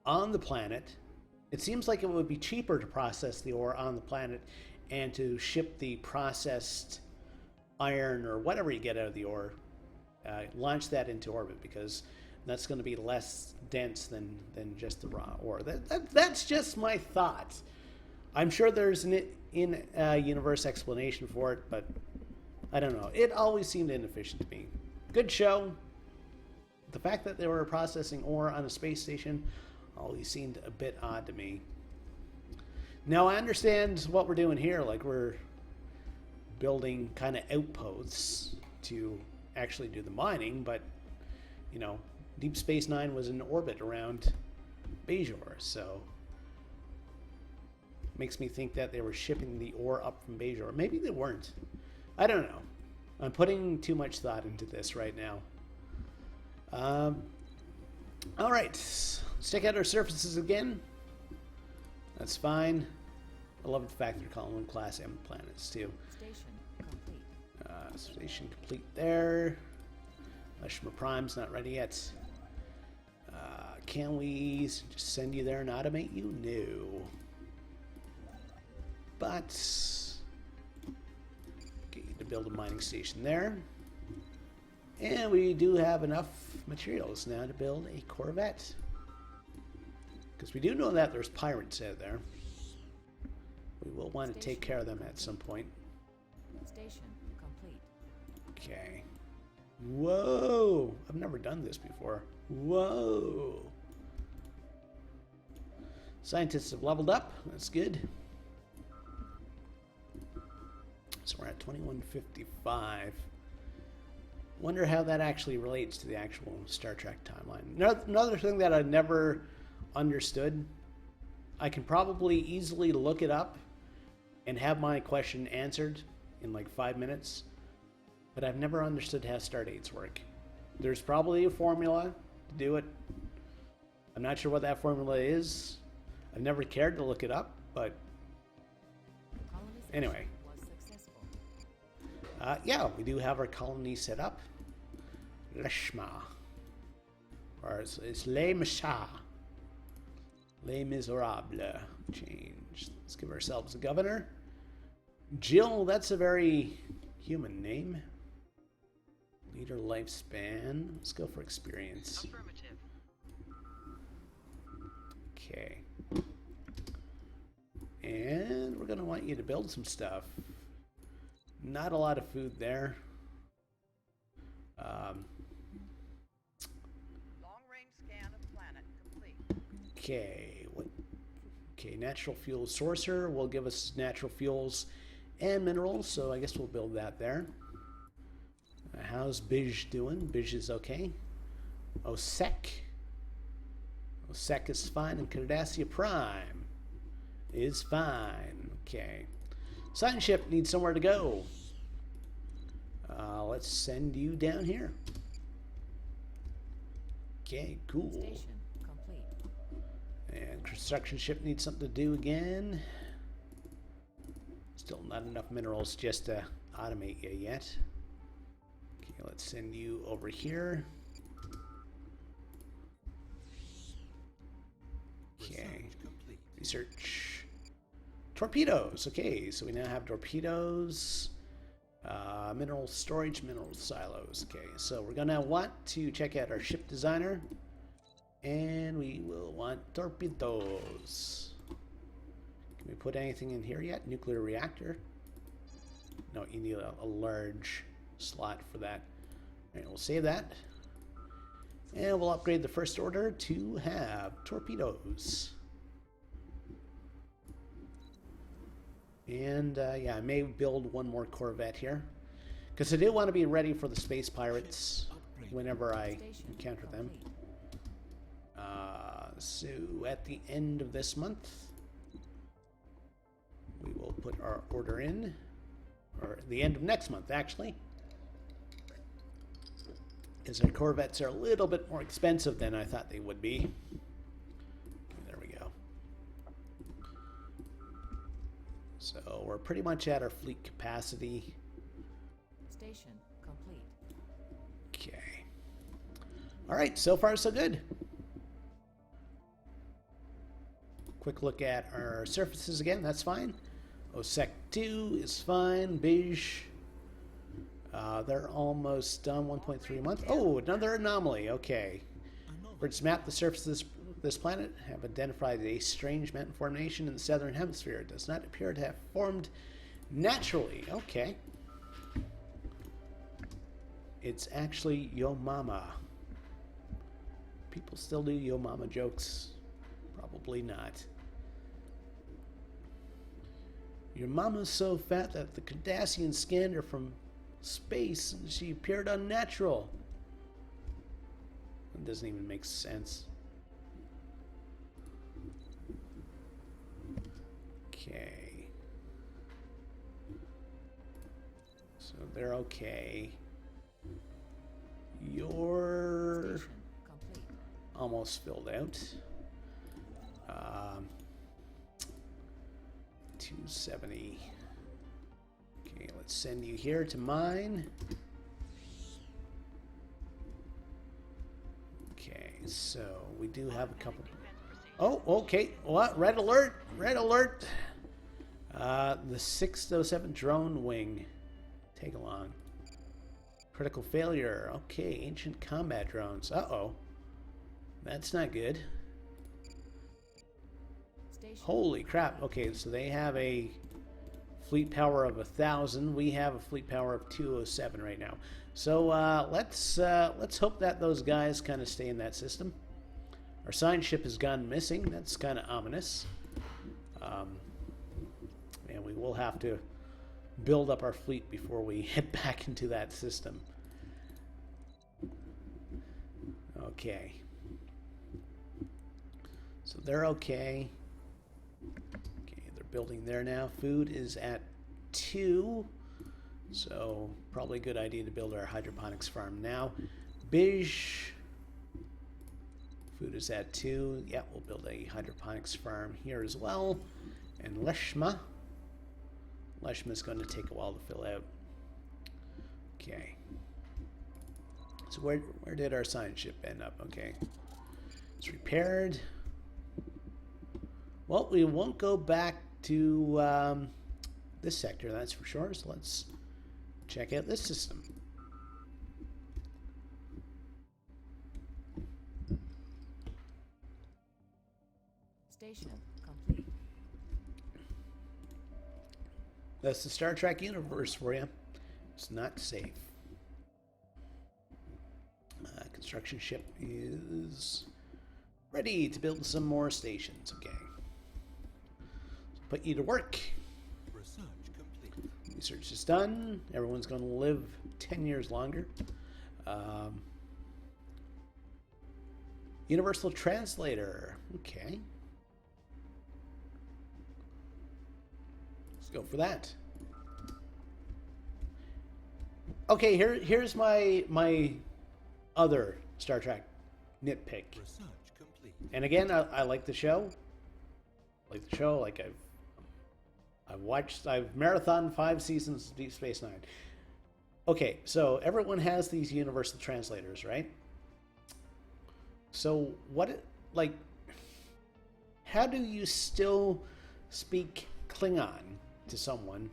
on the planet? It seems like it would be cheaper to process the ore on the planet and to ship the processed iron or whatever you get out of the ore, launch that into orbit, because that's going to be less dense than just the raw ore. That's just my thoughts. I'm sure there's an in-universe explanation for it, but I don't know. It always seemed inefficient to me. Good show. The fact that they were processing ore on a space station always seemed a bit odd to me. Now, I understand what we're doing here. Like, we're building kind of outposts to actually do the mining, but, you know, Deep Space Nine was in orbit around Bajor, so makes me think that they were shipping the ore up from Bajor. Maybe they weren't. I don't know. I'm putting too much thought into this right now. All right, let's check out our surfaces again. That's fine. I love the fact they're calling them Class M planets too. Station complete. Station complete there. Leshma Prime's not ready yet. Can we just send you there and automate you? No. But get you to build a mining station there. And we do have enough materials now to build a Corvette. Because we do know that there's pirates out there. We will want to take care of them at some point. Station complete. Okay. Whoa! I've never done this before. Whoa! Scientists have leveled up. That's good. So we're at 2155. Wonder how that actually relates to the actual Star Trek timeline. Another thing that I never understood. I can probably easily look it up and have my question answered in like 5 minutes. But I've never understood how stardates work. There's probably a formula to do it. I'm not sure what that formula is. I've never cared to look it up, but anyway. Was successful. Yeah, we do have our colony set up. Leshma. Or it's Les Machas. Les Miserables. Change. Let's give ourselves a governor. Jill, that's a very human name. Leader lifespan. Let's go for experience. Affirmative. Okay. And we're going to want you to build some stuff. Not a lot of food there. Long-range scan of planet complete. Okay. Okay, natural fuel sourcer will give us natural fuels and minerals, so I guess we'll build that there. How's Bij doing? Bij is okay. Osek. Osek is fine, and Cardassia Prime is fine. Okay. Sign ship needs somewhere to go. Let's send you down here. Okay, cool. Station complete. And construction ship needs something to do again. Still not enough minerals just to automate you yet. Okay, let's send you over here. Okay. Research. Torpedoes. Okay, so we now have torpedoes. Mineral storage, mineral silos. Okay, so we're gonna want to check out our ship designer, and we will want torpedoes. Can we put anything in here yet? Nuclear reactor. No, you need a large slot for that. All right, we'll save that, and we'll upgrade the first order to have torpedoes. And yeah, I may build one more Corvette here, because I do want to be ready for the space pirates whenever I encounter them. So at the end of this month, we will put our order in, or the end of next month actually, because our Corvettes are a little bit more expensive than I thought they would be. There we go. So we're pretty much at our fleet capacity. Station complete. Okay. All right, so far so good. Quick look at our surfaces again, that's fine. OSEC 2 is fine. Bij, they're almost done, 1.3 months. Oh, another anomaly, okay. Birds map the surface of this planet have identified a strange mountain formation in the southern hemisphere. It does not appear to have formed naturally. Okay. It's actually Yo Mama. People still do Yo Mama jokes. Probably not. Your mama's so fat that the Cardassian scanned her from space and she appeared unnatural. It doesn't even make sense. Okay. So they're okay. You're Station complete. almost filled out. 270. Okay, let's send you here to mine. Okay, so we do have a couple. Oh, okay. What? Red alert! Red alert! The 607 drone wing. Take along. Critical failure. Okay, ancient combat drones. Uh-oh. That's not good. Station Holy crap. Okay, so they have a fleet power of 1,000. We have a fleet power of 207 right now. So let's hope that those guys kind of stay in that system. Our sign ship has gone missing. That's kind of ominous. And we will have to build up our fleet before we head back into that system. Okay. So they're okay. Okay, they're building there now. Food is at 2. So probably a good idea to build our hydroponics farm now. Bij. Food is at 2. Yeah, we'll build a hydroponics farm here as well. And Leshma. Leshma is going to take a while to fill out. Okay. So where did our science ship end up? Okay. It's repaired. Well, we won't go back to this sector, that's for sure. So let's check out this system. Station complete. That's the Star Trek universe for you. It's not safe. Construction ship is ready to build some more stations. Okay. put you to work. Research complete. Research is done. Everyone's going to live 10 years longer. Universal Translator. Okay. Let's go for that. Okay, here's my other Star Trek nitpick. Research complete. And again, I like the show. Like I've marathoned 5 seasons of Deep Space Nine. Okay, so everyone has these universal translators, right? So how do you still speak Klingon to someone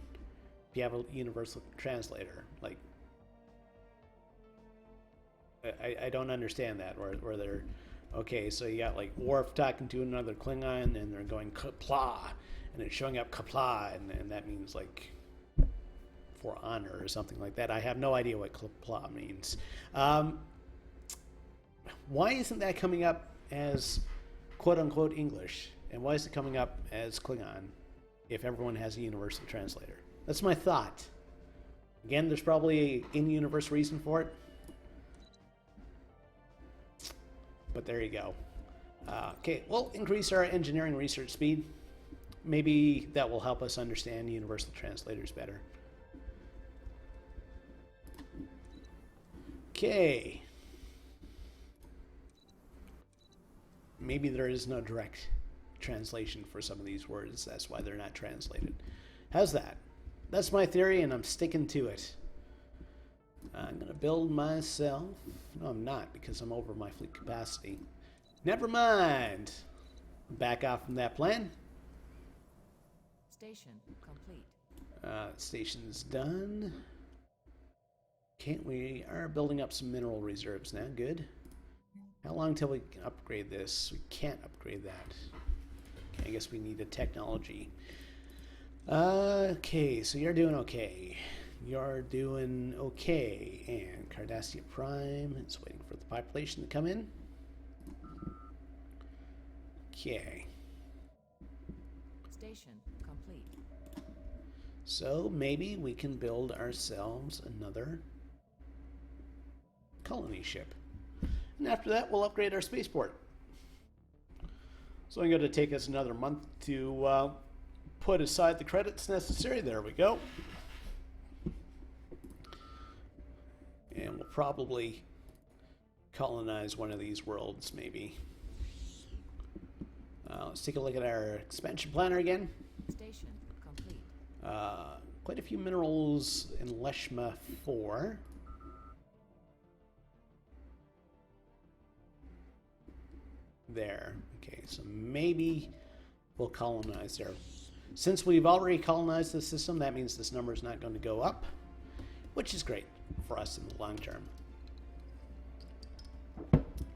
if you have a universal translator? Like, I don't understand that. Where they're, okay, so you got like Worf talking to another Klingon, and they're going Kapla, and it's showing up Kapla, and that means like for honor or something like that. I have no idea what Kapla means. Why isn't that coming up as quote-unquote English? And why is it coming up as Klingon if everyone has a universal translator? That's my thought. Again, there's probably an in-universe reason for it. But there you go. Okay, we'll increase our engineering research speed. Maybe that will help us understand universal translators better. Okay. Maybe there is no direct translation for some of these words. That's why they're not translated. How's that? That's my theory, and I'm sticking to it. I'm going to build myself. No, I'm not, because I'm over my fleet capacity. Never mind. Back off from that plan. Station complete. Station's done. Okay, we are building up some mineral reserves now. Good. How long till we can upgrade this? We can't upgrade that. Okay, I guess we need a technology. Okay, so you're doing okay. You're doing okay. And Cardassia Prime is waiting for the population to come in. Okay. Station complete. So maybe we can build ourselves another colony ship. And after that, we'll upgrade our spaceport. So I'm going to take us another month to put aside the credits necessary. There we go. And we'll probably colonize one of these worlds, maybe. Let's take a look at our expansion planner again. Station complete. Quite a few minerals in Leshma 4. There. Okay, so maybe we'll colonize there. Since we've already colonized the system, that means this number is not going to go up, which is great for us in the long term.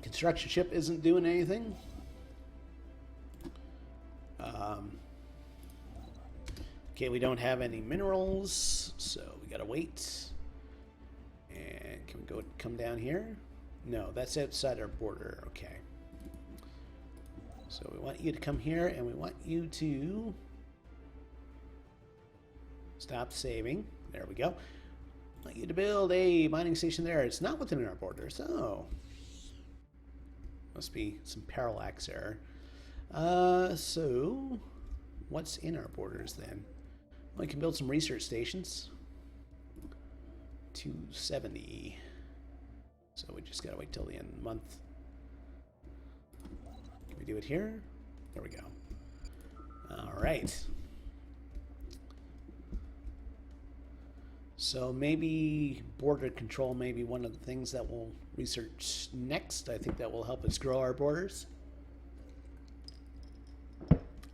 Construction ship isn't doing anything. Okay, we don't have any minerals, so we gotta wait. And can we come down here? No, that's outside our border. Okay. So we want you to come here, and we want you to stop saving. There we go. I want you to build a mining station there. It's not within our border, so must be some parallax error. So what's in our borders then? Well, we can build some research stations. 270. So we just gotta wait till the end of the month. Can we do it here? There we go. All right. So maybe border control may be one of the things that we'll research next. I think that will help us grow our borders.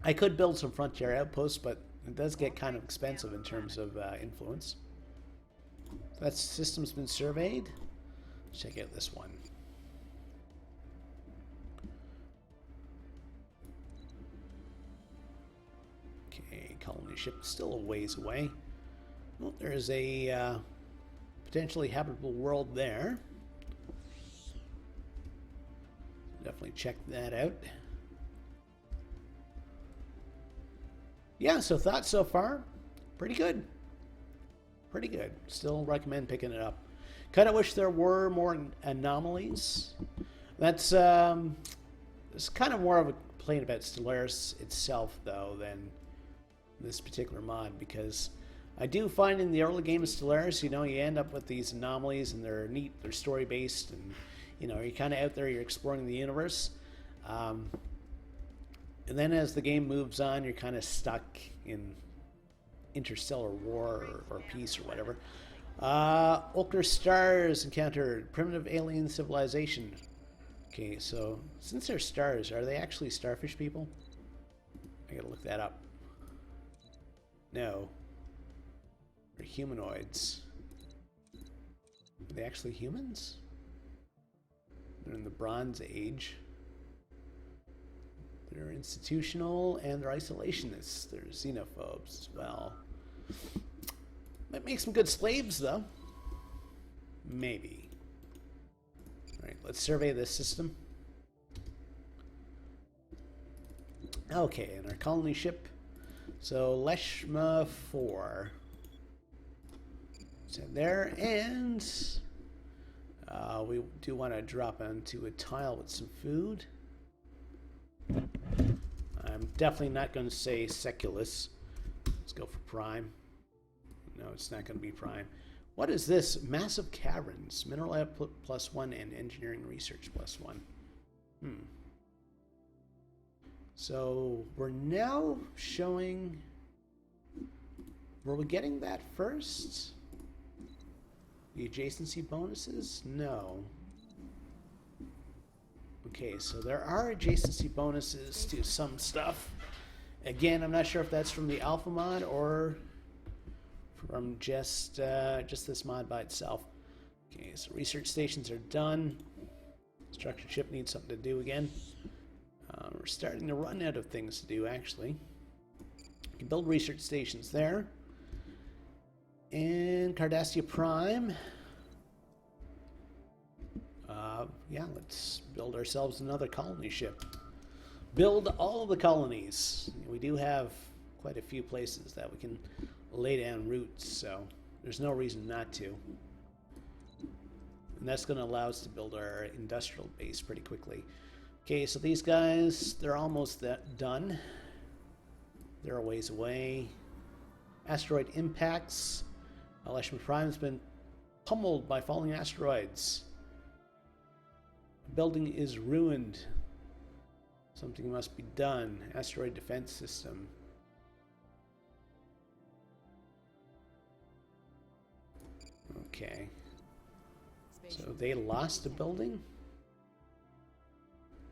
I could build some frontier outposts, but it does get kind of expensive in terms of influence. That system's been surveyed. Check out this one. Okay, colony ship still a ways away. Well, there's a potentially habitable world there. Definitely check that out. yeah, so thoughts so far, pretty good. Pretty good. Still recommend picking it up. Kind of wish there were more anomalies. That's it's kind of more of a complaint about Stellaris itself, though, than this particular mod, because I do find in the early game of Stellaris, you know, you end up with these anomalies, and they're neat, they're story-based, and, you know, you're kind of out there, you're exploring the universe. And then as the game moves on, you're kind of stuck in interstellar war or peace or whatever. Ochre stars encountered primitive alien civilization. Okay, so since they're stars, are they actually starfish people? I gotta look that up. No. They're humanoids. Are they actually humans? They're in the Bronze Age. They're institutional and they're isolationists. They're xenophobes as well. Might make some good slaves, though. Maybe. Alright, let's survey this system. Okay, and our colony ship. So, Leshma 4. So there, and we do want to drop onto a tile with some food. I'm definitely not going to say Seculus. Let's go for Prime. No, it's not going to be Prime. What is this? Massive caverns. Mineral output +1 and engineering research +1. So we're now showing... Were we getting that first? The adjacency bonuses? No. Okay, so there are adjacency bonuses to some stuff. Again, I'm not sure if that's from the alpha mod or from just this mod by itself. Okay, so research stations are done. Structured ship needs something to do again. We're starting to run out of things to do, actually. We can build research stations there. And Cardassia Prime. Yeah, let's build ourselves another colony ship. Build all of the colonies. We do have quite a few places that we can lay down roots, so there's no reason not to. And that's going to allow us to build our industrial base pretty quickly. Okay, so these guys, they're almost done. They're a ways away. Asteroid impacts. Leshma Prime has been pummeled by falling asteroids. The building is ruined. Something must be done. Asteroid defense system. Okay. So they lost a building?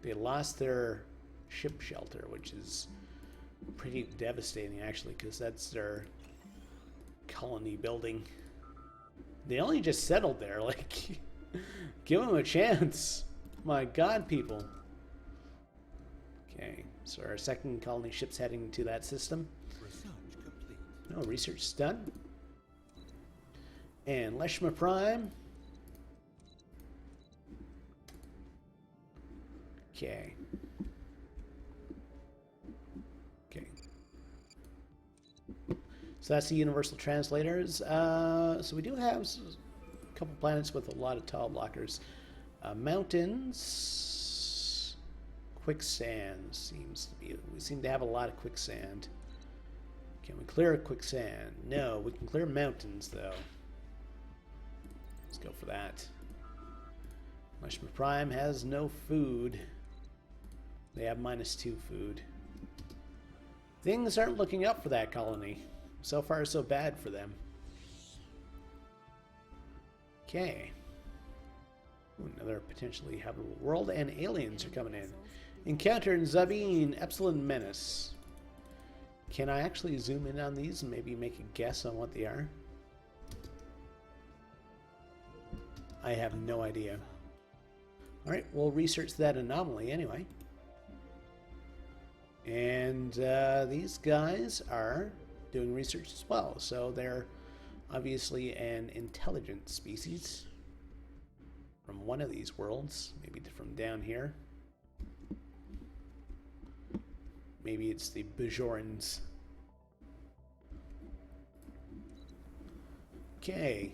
They lost their ship shelter, which is pretty devastating, actually, because that's their colony building. They only just settled there, like, give them a chance. My God, people. Okay, so our second colony ship's heading to that system. Research complete. No, research is done. And Leshma Prime. Okay. Okay. So that's the universal translators. So we do have a couple planets with a lot of tile blockers. Mountains. Quicksand seems to be. We seem to have a lot of quicksand. Can we clear quicksand? No, we can clear mountains though. Let's go for that. Leshma Prime has no food. They have -2 food. Things aren't looking up for that colony. So far, so bad for them. Okay. Ooh, another potentially habitable world, and aliens are coming in. Encounter in Zabine, Epsilon Menace. Can I actually zoom in on these and maybe make a guess on what they are? I have no idea. Alright, we'll research that anomaly anyway. And these guys are doing research as well, so they're obviously an intelligent species from one of these worlds, maybe from down here. Maybe it's the Bajorans. Okay.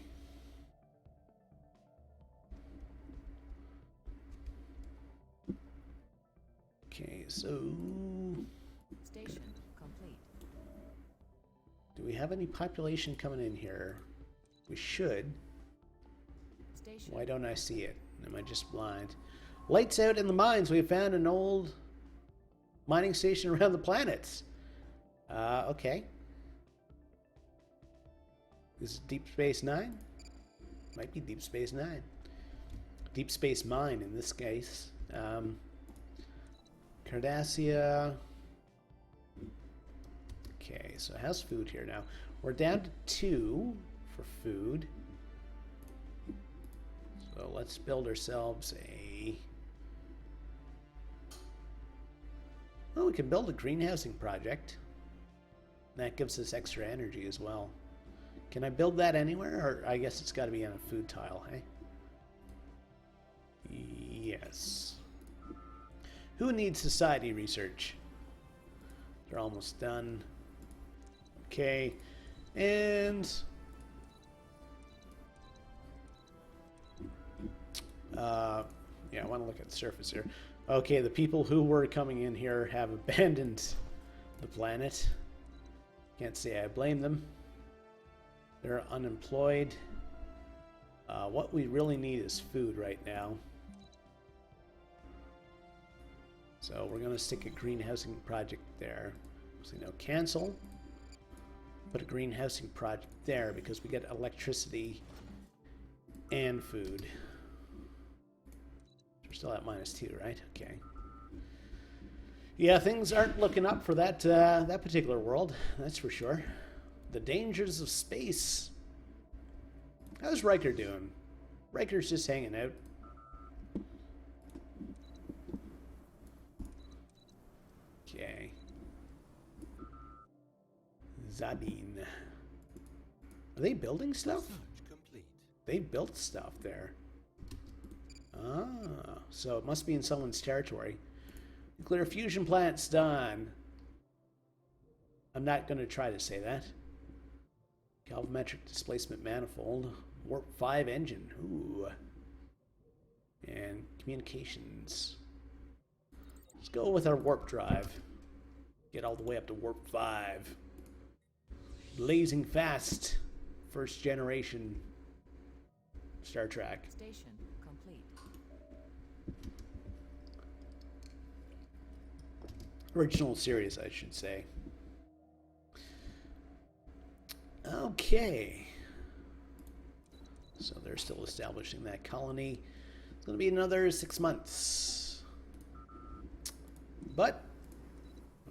Okay, so Station complete. do we have any population coming in here? We should. Station. Why don't I see it? Am I just blind? Lights out in the mines. We have found an old mining station around the planets. Okay. Is it Deep Space Nine? Might be Deep Space Nine. Deep Space Mine in this case. Cardassia. Okay, so it has food here now. We're down to 2 for food. So let's build ourselves a... Well, we can build a greenhousing project. That gives us extra energy as well. Can I build that anywhere? Or I guess it's got to be on a food tile, hey? Yes. Who needs society research? They're almost done. Okay. And... yeah, I want to look at the surface here. Okay, the people who were coming in here have abandoned the planet. Can't say I blame them. They're unemployed. What we really need is food right now. So we're going to stick a greenhousing project there. So no, cancel. Put a greenhousing project there because we get electricity and food. We're still at -2, right? Okay. Yeah, things aren't looking up for that that particular world. That's for sure. The dangers of space. How's Riker doing? Riker's just hanging out. Okay. Zabine. Are they building stuff? Research complete. They built stuff there. Ah, so it must be in someone's territory. Nuclear fusion plant's done. I'm not going to try to say that. Galvanometric displacement manifold. Warp 5 engine. Ooh. And communications. Let's go with our warp drive. Get all the way up to warp 5. Blazing fast. First generation Star Trek. Station complete. Original series, I should say. Okay. So they're still establishing that colony. It's going to be another 6 months. But,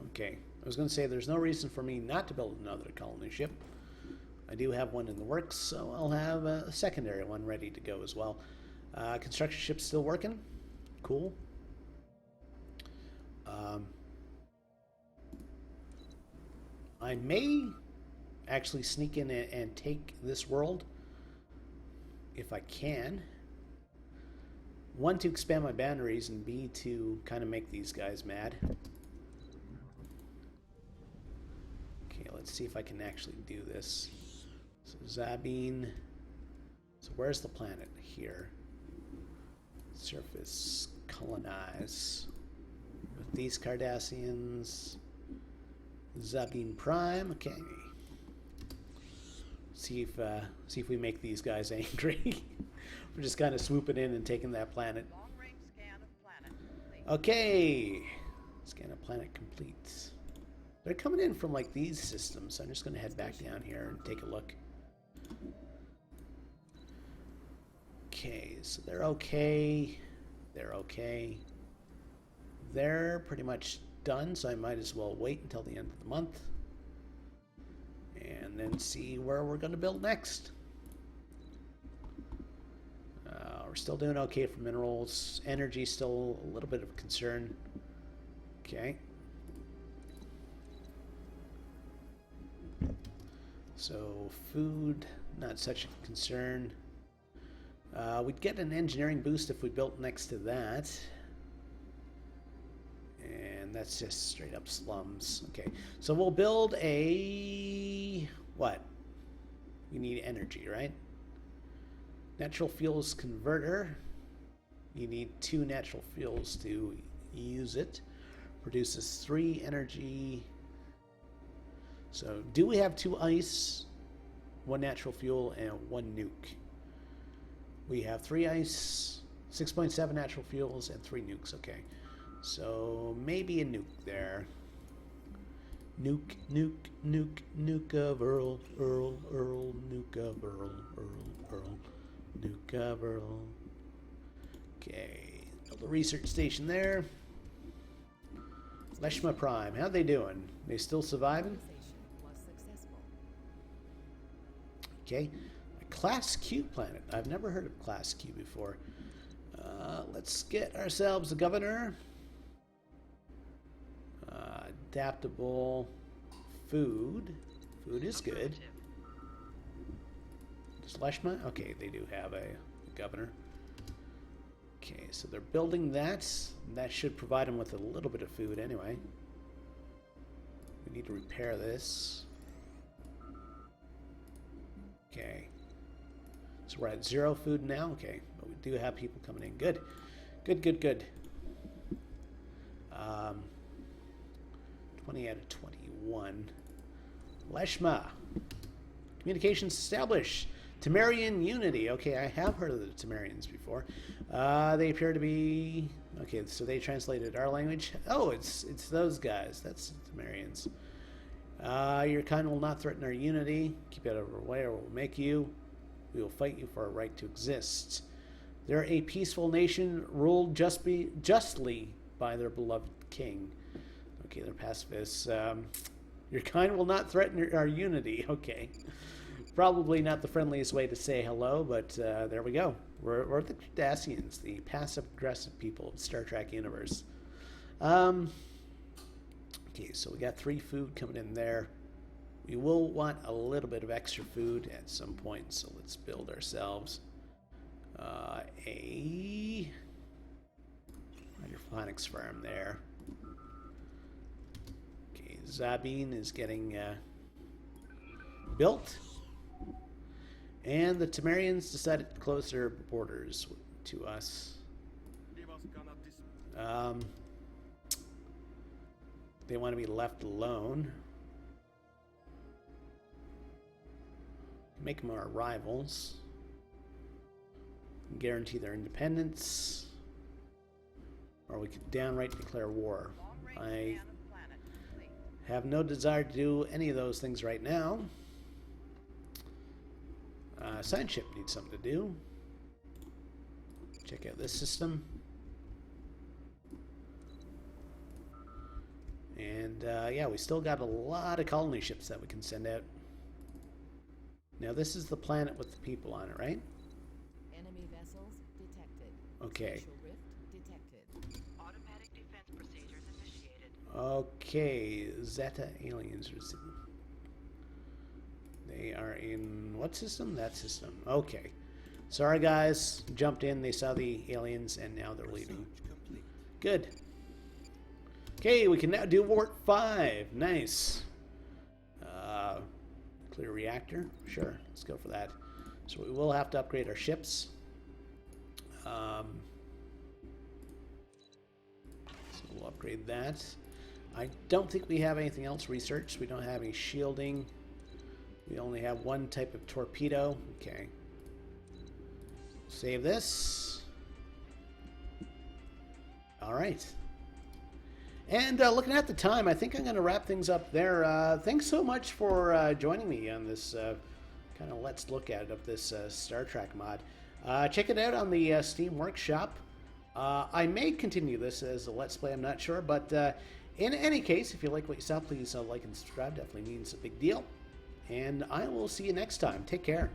okay. I was going to say there's no reason for me not to build another colony ship. I do have one in the works, so I'll have a secondary one ready to go as well. Construction ship's still working. Cool. I may actually sneak in and take this world if I can. One, to expand my boundaries, and B, to kind of make these guys mad. Okay, let's see if I can actually do this. So Zabine. So where's the planet? Here. Surface. Colonize. With these Cardassians. Zabine Prime. Okay. See if we make these guys angry. We're just kind of swooping in and taking that planet. Long-range scan of planet complete. Okay. Scan of planet complete. They're coming in from like these systems. So I'm just going to head back down here and take a look. Okay, so they're okay. They're okay. They're pretty much done, so I might as well wait until the end of the month. And then see where we're going to build next. We're still doing okay for minerals. Energy still a little bit of a concern. Okay. So food, not such a concern. We'd get an engineering boost if we built next to that. And that's just straight up slums. Okay, so we'll build a... what? We need energy, right? Natural fuels converter. You need 2 natural fuels to use it. Produces 3 energy. So, do we have 2 ice, 1 natural fuel, and 1 nuke? We have 3 ice, 6.7 natural fuels, and 3 nukes. Okay. So, maybe a nuke there. Nuke, nuke, nuke, nuke of Earl, Earl, Earl, nuke of Earl, Earl, Earl, nuke of Earl. Okay, build a research station there. Leshma Prime, how they doing? They still surviving? Colonization was successful. Okay, a Class Q planet. I've never heard of Class Q before. Let's get ourselves a governor. Adaptable food. Food is good. Does Leshma? Okay, they do have a governor. Okay, so they're building that. That should provide them with a little bit of food anyway. We need to repair this. Okay. So we're at 0 food now? Okay, but we do have people coming in. Good. Good, good, good. 20 out of 21. Leshma. Communications established. Tamarian unity. Okay, I have heard of the Tamarians before. They appear to be... Okay, so they translated our language. Oh, it's those guys. That's the Tamarians. Your kind will not threaten our unity. Keep out of our way or we'll make you. We will fight you for our right to exist. They're a peaceful nation ruled justly by their beloved king. Okay, they're pacifists. Your kind will not threaten our unity. Okay. Probably not the friendliest way to say hello, but there we go. We're the Cardassians, the passive-aggressive people of the Star Trek universe. Okay, so we got 3 food coming in there. We will want a little bit of extra food at some point, so let's build ourselves a hydroponics farm there. Okay, Zabine is getting built. And the Tamarians decided to close their borders to us. They want to be left alone. Make them our rivals. Guarantee their independence. Or we could downright declare war. I have no desire to do any of those things right now. Science ship needs something to do. Check out this system. And yeah, we still got a lot of colony ships that we can send out. Now this is the planet with the people on it, right? Enemy vessels detected. Okay. Spatial rift detected. Automatic defense procedures initiated. Okay, Zeta aliens are... They are in what system? That system. Okay. Sorry, guys. Jumped in. They saw the aliens, and now they're leaving. Good. Okay, we can now do Wart 5. Nice. Clear reactor. Sure. Let's go for that. So we will have to upgrade our ships. So we'll upgrade that. I don't think we have anything else researched. We don't have any shielding. We only have 1 type of torpedo. Okay. Save this. All right. And looking at the time, I think I'm going to wrap things up there. Thanks so much for joining me on this kind of let's look at it of this Star Trek mod. Check it out on the Steam Workshop. I may continue this as a Let's Play, I'm not sure. But in any case, if you like what you saw, please like and subscribe. Definitely means a big deal. And I will see you next time. Take care.